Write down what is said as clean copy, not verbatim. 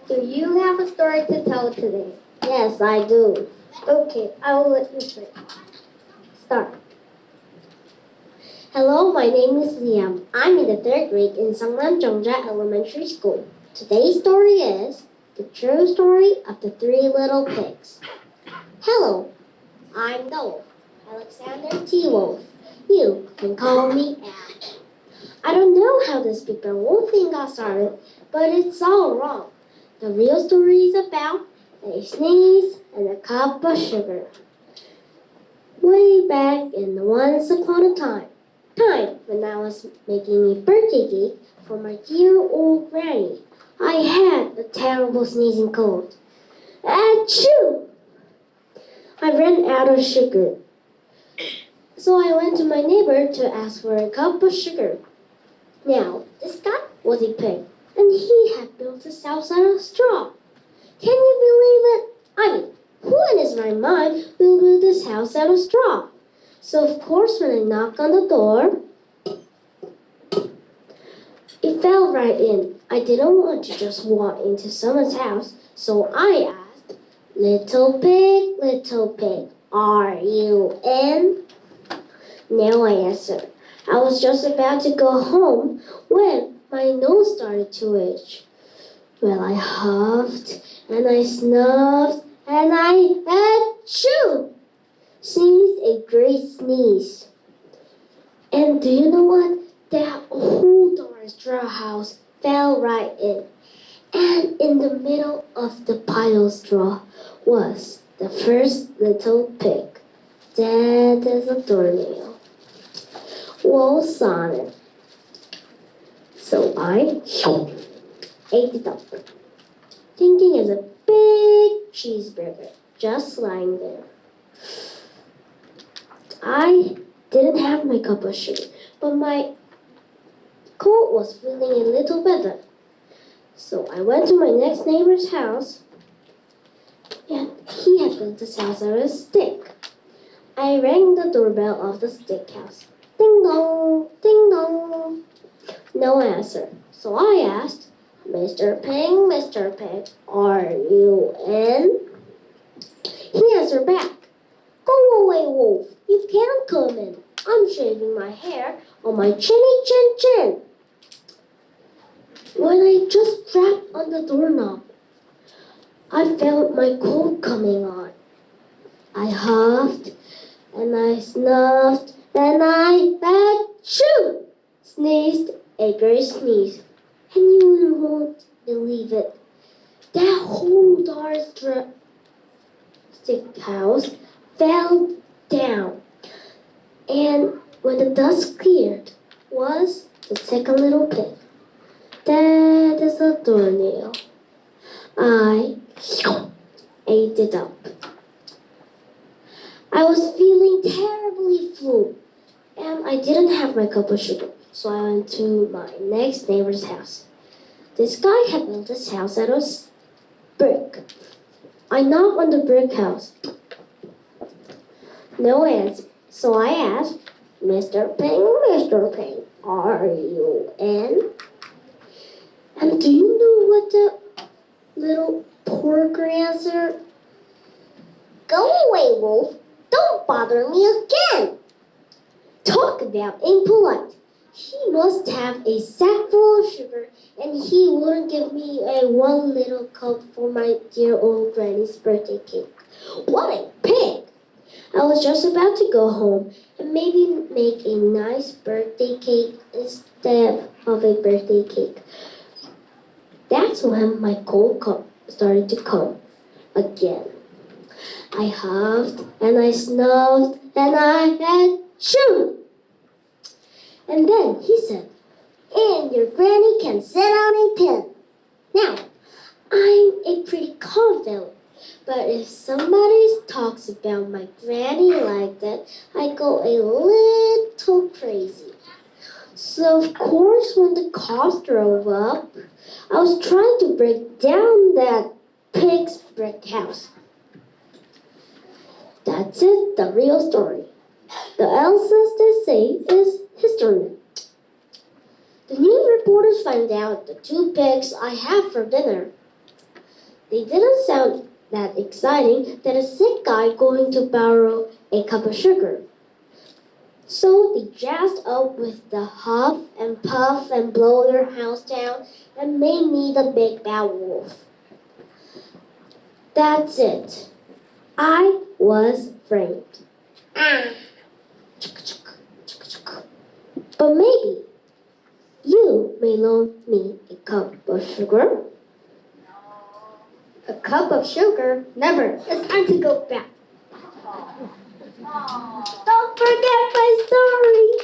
Do you have a story to tell today? Yes, I do. Okay, I will let you start. Hello, my name is Liam. I'm in the 3rd grade in Jeongja Elementary School. Today's story is the true story of the 3 little pigs. Hello, I'm the wolf, Alexander T. Wolf. You can call me Al. I don't know how this paper wolf thing got started, but it's all wrong. The real story is about a sneeze and a cup of sugar. Way back in once upon a time when I was making a birthday cake for my dear old granny, I had a terrible sneezing cold. Achoo! I ran out of sugar. So I went to my neighbor to ask for a cup of sugar. Now, this guy was a pig, and he had built his house out of straw. Can you believe it? I mean, who in his right mind will build this house out of straw? So of course when I knocked on the door, it fell right in. I didn't want to just walk into someone's house, so I asked, little pig, are you in? No answer. I was just about to go home when my nose started to itch. Well, I huffed and I snuffed and I achoo! Sneezed a great sneeze. And do you know what? That whole darn straw house fell right in. And in the middle of the pile of straw was the first little pig, dead as a doornail. Well, Sonic. So I ate it up, thinking it's a big cheeseburger just lying there. I didn't have my cup of sugar, but my cold was feeling a little better. So I went to my next neighbor's house, and he had built his house out of a stick. I rang the doorbell of the stick house. Ding dong, ding dong. No answer. So I asked, Mr. Pig, are you in? He answered back, go away, wolf. You can't come in. I'm shaving my hair on my chinny chin. When I just rapped on the doorknob, I felt my cold coming on. I huffed and I snuffed and I achoo! Sneezed a great sneeze. And you won't believe it. That whole darn stick house fell down. And when the dust cleared, was the second little pig, dead as a doornail. I ate it up. I was feeling terribly full, and I didn't have my cup of sugar, so I went to my next neighbor's house. This guy had built his house out of brick. I knocked on the brick house. No answer. So I asked, Mr. Pig, are you in? And do you know what the little porker answered? Go away, wolf. Don't bother me again. Talk about impolite. He must have a sack full of sugar, and he wouldn't give me a one little cup for my dear old granny's birthday cake. What a pig! I was just about to go home and maybe make a nice birthday cake instead of a birthday cake. That's when my cold cup started to come again. I huffed and I snuffed and I achoo! And then he said, and your granny can sit on a pin. Now, I'm a pretty calm fellow, but if somebody talks about my granny like that, I go a little crazy. So of course, when the cops drove up, I was trying to break down that pig's brick house. That's it, the real story. The else, as they say, is history. The news reporters find out the 2 pigs I have for dinner. They didn't sound that exciting than a sick guy going to borrow a cup of sugar. So they jazzed up with the huff and puff and blow your house down and made me the big bad wolf. That's it. I was framed. But maybe you may loan me a cup of sugar. A cup of sugar? Never. It's time to go back. Don't forget my story.